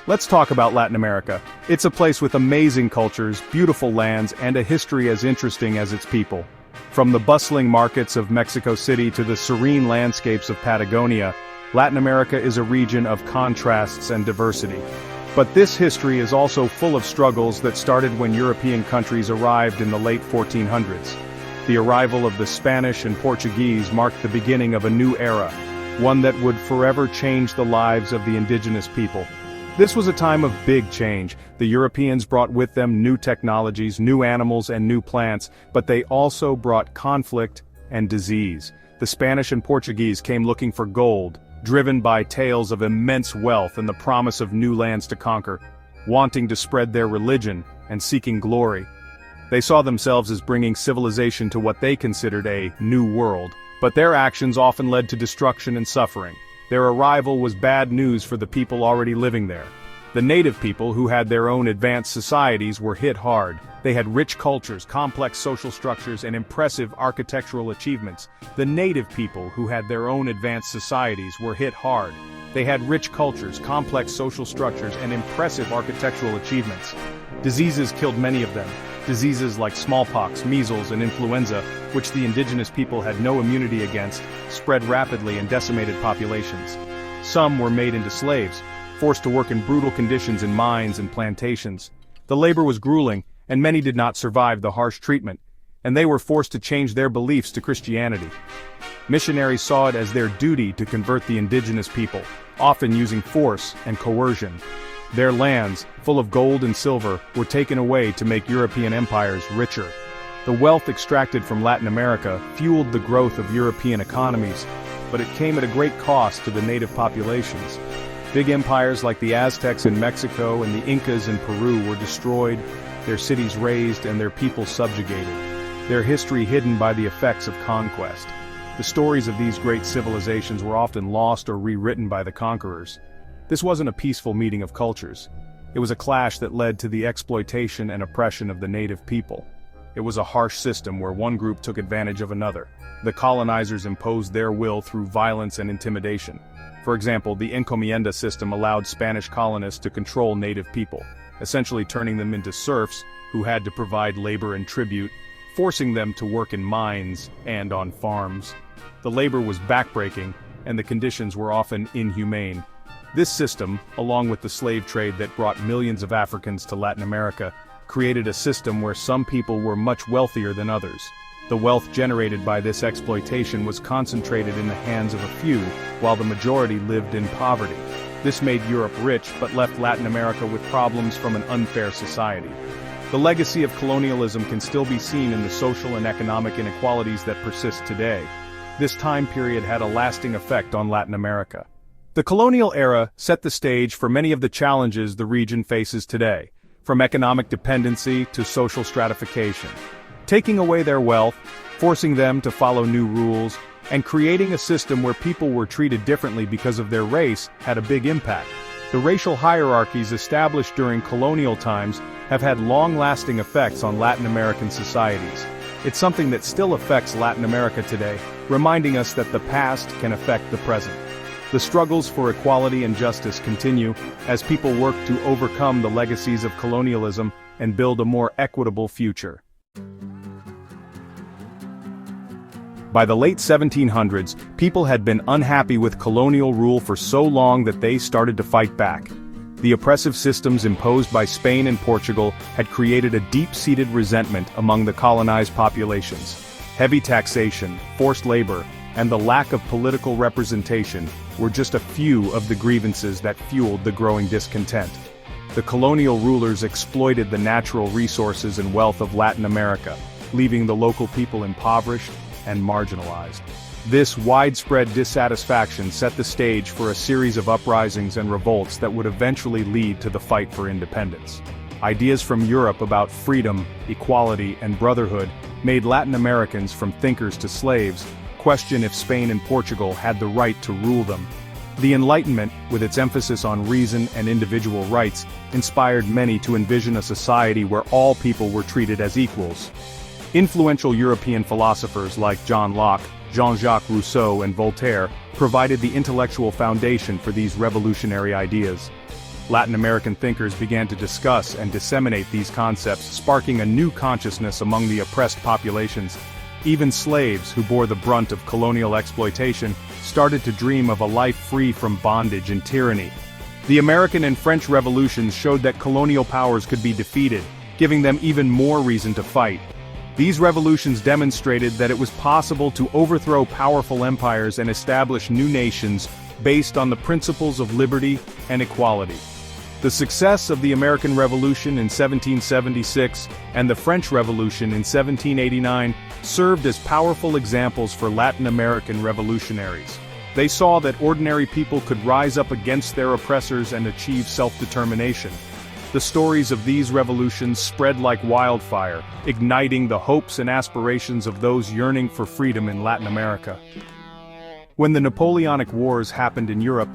Let's talk about Latin America. It's a place with amazing cultures, beautiful lands, and a history as interesting as its people. From the bustling markets of Mexico City to the serene landscapes of Patagonia, Latin America is a region of contrasts and diversity. But this history is also full of struggles that started when European countries arrived in the late 1400s. The arrival of the Spanish and Portuguese marked the beginning of a new era, one that would forever change the lives of the indigenous people. This was a time of big change. The Europeans brought with them new technologies, new animals, and new plants, but they also brought conflict and disease. The Spanish and Portuguese came looking for gold, driven by tales of immense wealth and the promise of new lands to conquer, wanting to spread their religion and seeking glory. They saw themselves as bringing civilization to what they considered a new world, but their actions often led to destruction and suffering. Their arrival was bad news for the people already living there. The native people, who had their own advanced societies, were hit hard. They had rich cultures, complex social structures, and impressive architectural achievements. The native people, who had their own advanced societies, were hit hard. They had rich cultures, complex social structures, and impressive architectural achievements. Diseases killed many of them. Diseases like smallpox, measles, and influenza, which the indigenous people had no immunity against, spread rapidly and decimated populations. Some were made into slaves, forced to work in brutal conditions in mines and plantations. The labor was grueling, and many did not survive the harsh treatment, and they were forced to change their beliefs to Christianity. Missionaries saw it as their duty to convert the indigenous people, often using force and coercion. Their lands, full of gold and silver, were taken away to make European empires richer. The wealth extracted from Latin America fueled the growth of European economies, but it came at a great cost to the native populations. Big empires like the Aztecs in Mexico and the Incas in Peru were destroyed, their cities razed, and their people subjugated, their history hidden by the effects of conquest. The stories of these great civilizations were often lost or rewritten by the conquerors. This wasn't a peaceful meeting of cultures. It was a clash that led to the exploitation and oppression of the native people. It was a harsh system where one group took advantage of another. The colonizers imposed their will through violence and intimidation. For example, the encomienda system allowed Spanish colonists to control native people, essentially turning them into serfs who had to provide labor and tribute, forcing them to work in mines and on farms. The labor was backbreaking, and the conditions were often inhumane. This system, along with the slave trade that brought millions of Africans to Latin America, created a system where some people were much wealthier than others. The wealth generated by this exploitation was concentrated in the hands of a few, while the majority lived in poverty. This made Europe rich but left Latin America with problems from an unfair society. The legacy of colonialism can still be seen in the social and economic inequalities that persist today. This time period had a lasting effect on Latin America. The colonial era set the stage for many of the challenges the region faces today, from economic dependency to social stratification. Taking away their wealth, forcing them to follow new rules, and creating a system where people were treated differently because of their race had a big impact. The racial hierarchies established during colonial times have had long-lasting effects on Latin American societies. It's something that still affects Latin America today, reminding us that the past can affect the present. The struggles for equality and justice continue as people work to overcome the legacies of colonialism and build a more equitable future. By the late 1700s, people had been unhappy with colonial rule for so long that they started to fight back. The oppressive systems imposed by Spain and Portugal had created a deep-seated resentment among the colonized populations. Heavy taxation, forced labor, and the lack of political representation were just a few of the grievances that fueled the growing discontent. The colonial rulers exploited the natural resources and wealth of Latin America, leaving the local people impoverished and marginalized. This widespread dissatisfaction set the stage for a series of uprisings and revolts that would eventually lead to the fight for independence. Ideas from Europe about freedom, equality, and brotherhood made Latin Americans, from thinkers to slaves, question if Spain and Portugal had the right to rule them. The Enlightenment, with its emphasis on reason and individual rights, inspired many to envision a society where all people were treated as equals. Influential European philosophers like John Locke, Jean-Jacques Rousseau, and Voltaire provided the intellectual foundation for these revolutionary ideas. Latin American thinkers began to discuss and disseminate these concepts, sparking a new consciousness among the oppressed populations. Even slaves, who bore the brunt of colonial exploitation, started to dream of a life free from bondage and tyranny. The American and French revolutions showed that colonial powers could be defeated, giving them even more reason to fight. These revolutions demonstrated that it was possible to overthrow powerful empires and establish new nations based on the principles of liberty and equality. The success of the American Revolution in 1776 and the French Revolution in 1789 served as powerful examples for Latin American revolutionaries. They saw that ordinary people could rise up against their oppressors and achieve self-determination. The stories of these revolutions spread like wildfire, igniting the hopes and aspirations of those yearning for freedom in Latin America. When the Napoleonic Wars happened in Europe,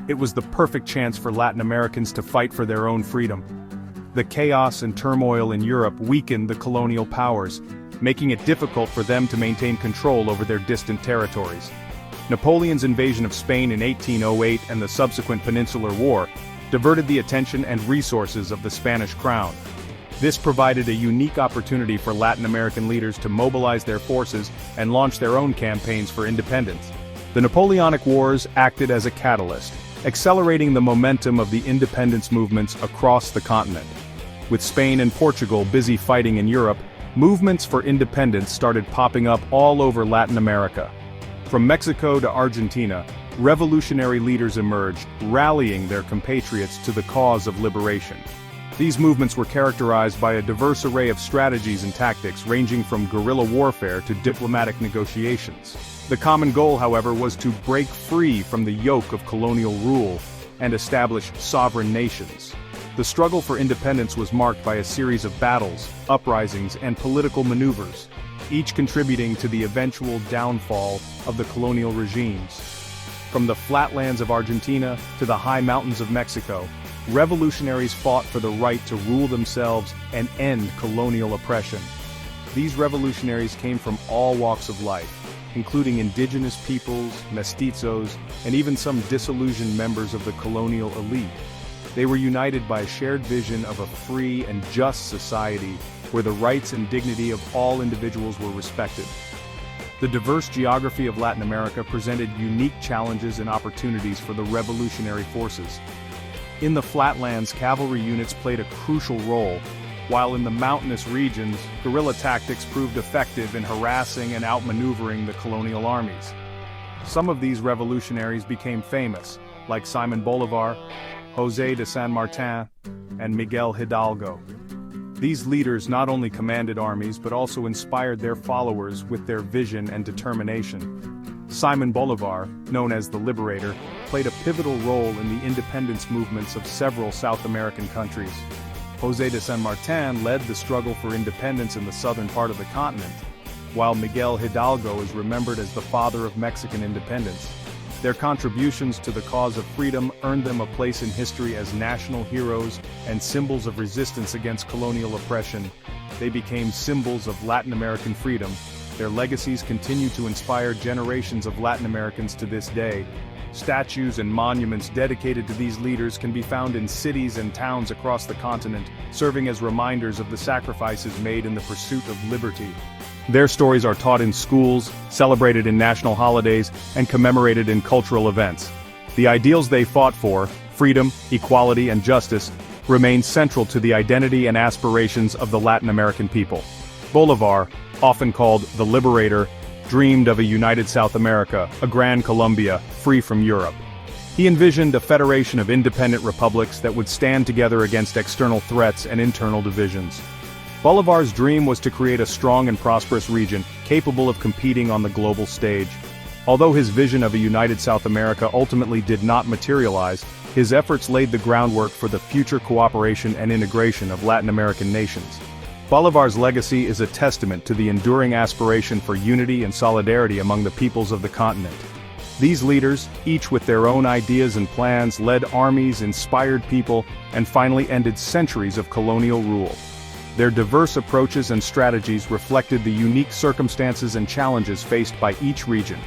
it was the perfect chance for Latin Americans to fight for their own freedom. The chaos and turmoil in Europe weakened the colonial powers, making it difficult for them to maintain control over their distant territories. Napoleon's invasion of Spain in 1808 and the subsequent Peninsular War diverted the attention and resources of the Spanish crown. This provided a unique opportunity for Latin American leaders to mobilize their forces and launch their own campaigns for independence. The Napoleonic Wars acted as a catalyst, accelerating the momentum of the independence movements across the continent. With Spain and Portugal busy fighting in Europe, movements for independence started popping up all over Latin America. From Mexico to Argentina, revolutionary leaders emerged, rallying their compatriots to the cause of liberation. These movements were characterized by a diverse array of strategies and tactics ranging from guerrilla warfare to diplomatic negotiations. The common goal, however, was to break free from the yoke of colonial rule and establish sovereign nations. The struggle for independence was marked by a series of battles, uprisings, and political maneuvers, each contributing to the eventual downfall of the colonial regimes. From the flatlands of Argentina to the high mountains of Mexico, revolutionaries fought for the right to rule themselves and end colonial oppression. These revolutionaries came from all walks of life, including indigenous peoples, mestizos, and even some disillusioned members of the colonial elite. They were united by a shared vision of a free and just society where the rights and dignity of all individuals were respected. The diverse geography of Latin America presented unique challenges and opportunities for the revolutionary forces. In the flatlands, cavalry units played a crucial role, while in the mountainous regions, guerrilla tactics proved effective in harassing and outmaneuvering the colonial armies. Some of these revolutionaries became famous, like Simon Bolivar, José de San Martin, and Miguel Hidalgo. These leaders not only commanded armies but also inspired their followers with their vision and determination. Simon Bolivar, known as the Liberator, played a pivotal role in the independence movements of several South American countries. José de San Martin led the struggle for independence in the southern part of the continent, while Miguel Hidalgo is remembered as the father of Mexican independence. Their contributions to the cause of freedom earned them a place in history as national heroes and symbols of resistance against colonial oppression. They became symbols of Latin American freedom. Their legacies continue to inspire generations of Latin Americans to this day. Statues and monuments dedicated to these leaders can be found in cities and towns across the continent, serving as reminders of the sacrifices made in the pursuit of liberty. Their stories are taught in schools, celebrated in national holidays, and commemorated in cultural events. The ideals they fought for, freedom, equality, and justice, remain central to the identity and aspirations of the Latin American people. Bolivar, often called the Liberator, dreamed of a united South America, a Gran Colombia, free from Europe. He envisioned a federation of independent republics that would stand together against external threats and internal divisions. Bolivar's dream was to create a strong and prosperous region, capable of competing on the global stage. Although his vision of a united South America ultimately did not materialize, his efforts laid the groundwork for the future cooperation and integration of Latin American nations. Bolivar's legacy is a testament to the enduring aspiration for unity and solidarity among the peoples of the continent. These leaders, each with their own ideas and plans, led armies, inspired people, and finally ended centuries of colonial rule. Their diverse approaches and strategies reflected the unique circumstances and challenges faced by each region.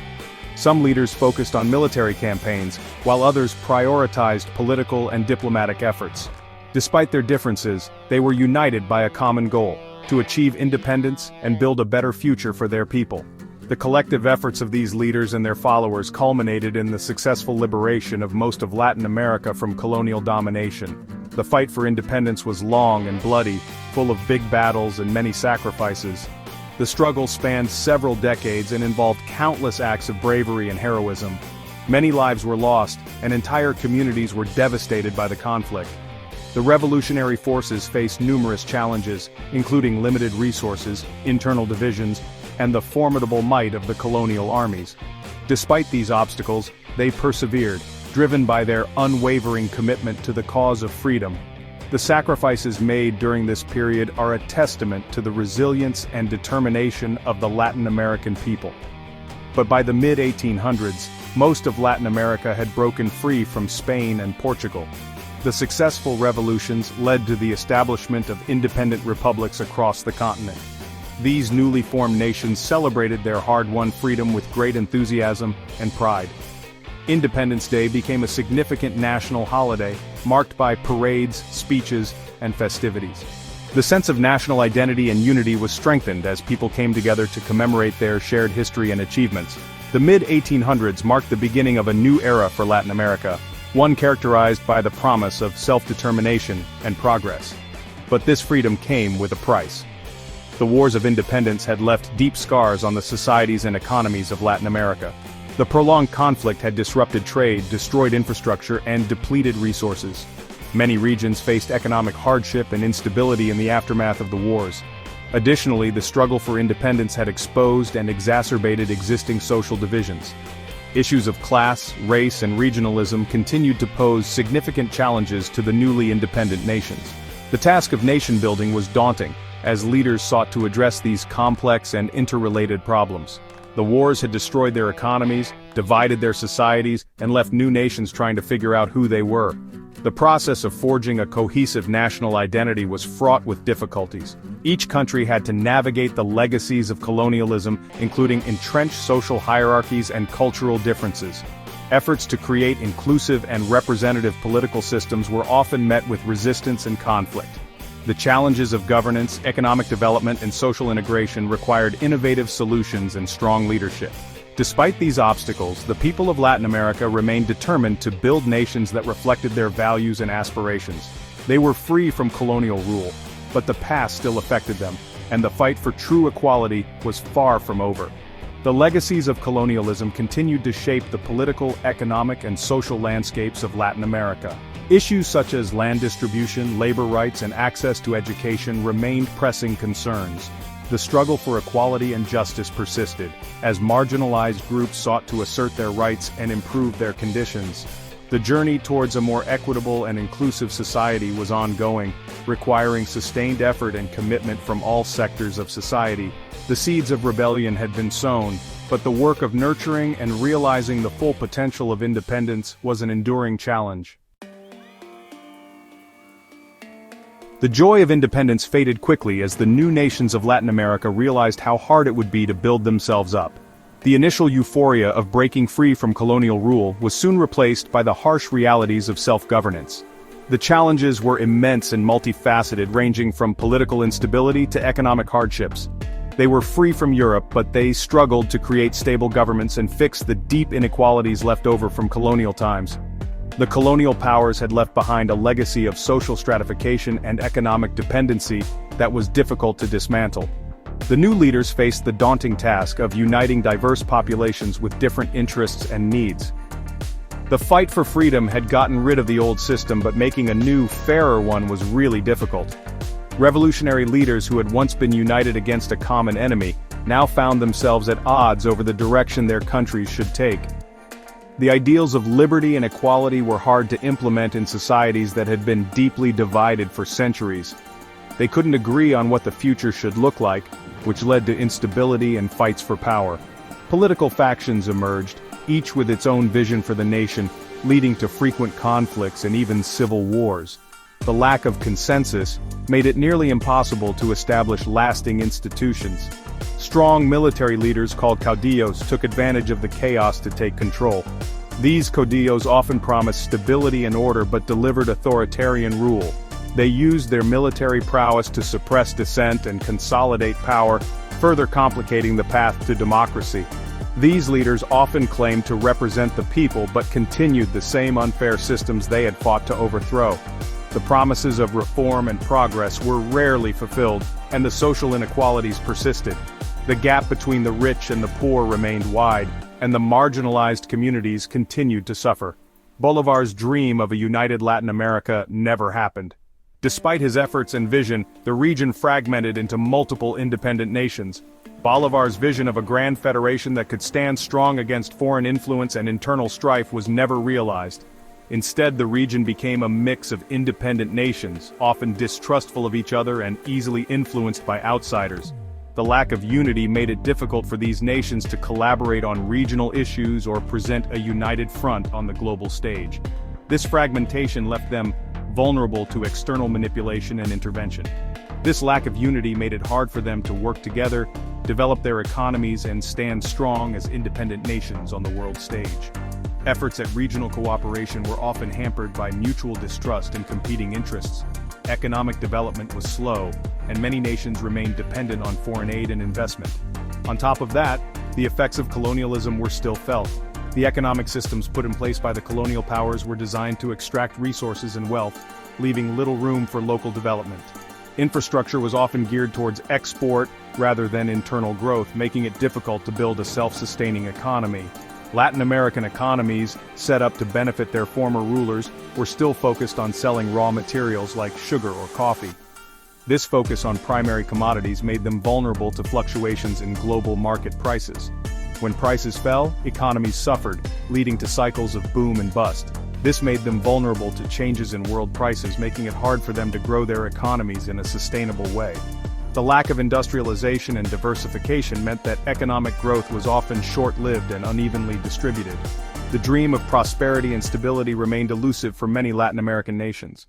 Some leaders focused on military campaigns, while others prioritized political and diplomatic efforts. Despite their differences, they were united by a common goal: to achieve independence and build a better future for their people. The collective efforts of these leaders and their followers culminated in the successful liberation of most of Latin America from colonial domination. The fight for independence was long and bloody, full of big battles and many sacrifices. The struggle spanned several decades and involved countless acts of bravery and heroism. Many lives were lost, and entire communities were devastated by the conflict. The revolutionary forces faced numerous challenges, including limited resources, internal divisions, and the formidable might of the colonial armies. Despite these obstacles, they persevered, driven by their unwavering commitment to the cause of freedom. The sacrifices made during this period are a testament to the resilience and determination of the Latin American people. But by the mid-1800s, most of Latin America had broken free from Spain and Portugal. The successful revolutions led to the establishment of independent republics across the continent. These newly formed nations celebrated their hard-won freedom with great enthusiasm and pride. Independence Day became a significant national holiday, marked by parades, speeches, and festivities. The sense of national identity and unity was strengthened as people came together to commemorate their shared history and achievements. The mid-1800s marked the beginning of a new era for Latin America, one characterized by the promise of self-determination and progress. But this freedom came with a price. The wars of independence had left deep scars on the societies and economies of Latin America. The prolonged conflict had disrupted trade, destroyed infrastructure, and depleted resources. Many regions faced economic hardship and instability in the aftermath of the wars. Additionally, the struggle for independence had exposed and exacerbated existing social divisions. Issues of class, race, and regionalism continued to pose significant challenges to the newly independent nations. The task of nation-building was daunting, as leaders sought to address these complex and interrelated problems. The wars had destroyed their economies, divided their societies, and left new nations trying to figure out who they were. The process of forging a cohesive national identity was fraught with difficulties. Each country had to navigate the legacies of colonialism, including entrenched social hierarchies and cultural differences. Efforts to create inclusive and representative political systems were often met with resistance and conflict. The challenges of governance, economic development, and social integration required innovative solutions and strong leadership. Despite these obstacles, the people of Latin America remained determined to build nations that reflected their values and aspirations. They were free from colonial rule, but the past still affected them, and the fight for true equality was far from over. The legacies of colonialism continued to shape the political, economic, and social landscapes of Latin America. Issues such as land distribution, labor rights, and access to education remained pressing concerns. The struggle for equality and justice persisted, as marginalized groups sought to assert their rights and improve their conditions. The journey towards a more equitable and inclusive society was ongoing, requiring sustained effort and commitment from all sectors of society. The seeds of rebellion had been sown, but the work of nurturing and realizing the full potential of independence was an enduring challenge. The joy of independence faded quickly as the new nations of Latin America realized how hard it would be to build themselves up. The initial euphoria of breaking free from colonial rule was soon replaced by the harsh realities of self-governance. The challenges were immense and multifaceted, ranging from political instability to economic hardships. They were free from Europe, but they struggled to create stable governments and fix the deep inequalities left over from colonial times. The colonial powers had left behind a legacy of social stratification and economic dependency that was difficult to dismantle. The new leaders faced the daunting task of uniting diverse populations with different interests and needs. The fight for freedom had gotten rid of the old system, but making a new, fairer one was really difficult. Revolutionary leaders who had once been united against a common enemy now found themselves at odds over the direction their countries should take. The ideals of liberty and equality were hard to implement in societies that had been deeply divided for centuries. They couldn't agree on what the future should look like, which led to instability and fights for power. Political factions emerged, each with its own vision for the nation, leading to frequent conflicts and even civil wars. The lack of consensus made it nearly impossible to establish lasting institutions. Strong military leaders called caudillos took advantage of the chaos to take control. These caudillos often promised stability and order but delivered authoritarian rule. They used their military prowess to suppress dissent and consolidate power, further complicating the path to democracy. These leaders often claimed to represent the people but continued the same unfair systems they had fought to overthrow. The promises of reform and progress were rarely fulfilled, and the social inequalities persisted. The gap between the rich and the poor remained wide, and the marginalized communities continued to suffer. Bolivar's dream of a united Latin America never happened. Despite his efforts and vision, the region fragmented into multiple independent nations. Bolivar's vision of a grand federation that could stand strong against foreign influence and internal strife was never realized. Instead, the region became a mix of independent nations, often distrustful of each other and easily influenced by outsiders. The lack of unity made it difficult for these nations to collaborate on regional issues or present a united front on the global stage. This fragmentation left them vulnerable to external manipulation and intervention. This lack of unity made it hard for them to work together, develop their economies, and stand strong as independent nations on the world stage. Efforts at regional cooperation were often hampered by mutual distrust and competing interests. Economic development was slow, and many nations remained dependent on foreign aid and investment. On top of that, the effects of colonialism were still felt. The economic systems put in place by the colonial powers were designed to extract resources and wealth, leaving little room for local development. Infrastructure was often geared towards export rather than internal growth, making it difficult to build a self-sustaining economy. Latin American economies, set up to benefit their former rulers, were still focused on selling raw materials like sugar or coffee. This focus on primary commodities made them vulnerable to fluctuations in global market prices. When prices fell, economies suffered, leading to cycles of boom and bust. This made them vulnerable to changes in world prices, making it hard for them to grow their economies in a sustainable way. The lack of industrialization and diversification meant that economic growth was often short-lived and unevenly distributed. The dream of prosperity and stability remained elusive for many Latin American nations.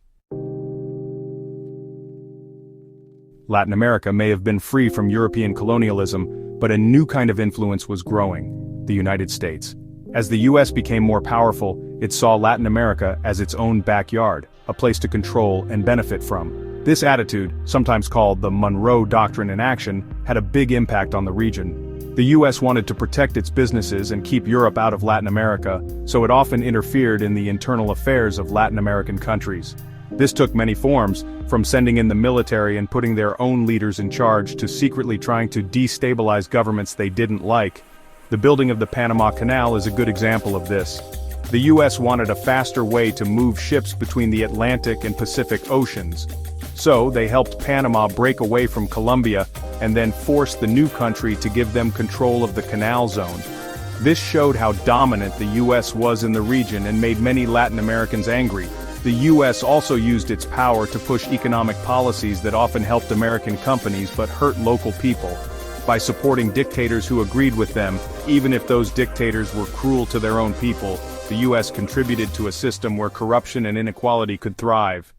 Latin America may have been free from European colonialism, but a new kind of influence was growing: the United States. As the US became more powerful, it saw Latin America as its own backyard, a place to control and benefit from. This attitude, sometimes called the Monroe Doctrine in action, had a big impact on the region. The US wanted to protect its businesses and keep Europe out of Latin America, so it often interfered in the internal affairs of Latin American countries. This took many forms, from sending in the military and putting their own leaders in charge to secretly trying to destabilize governments they didn't like. The building of the Panama Canal is a good example of this. The US wanted a faster way to move ships between the Atlantic and Pacific Oceans. So, they helped Panama break away from Colombia, and then forced the new country to give them control of the canal zone. This showed how dominant the US was in the region and made many Latin Americans angry. The US also used its power to push economic policies that often helped American companies but hurt local people. By supporting dictators who agreed with them, even if those dictators were cruel to their own people, the US contributed to a system where corruption and inequality could thrive.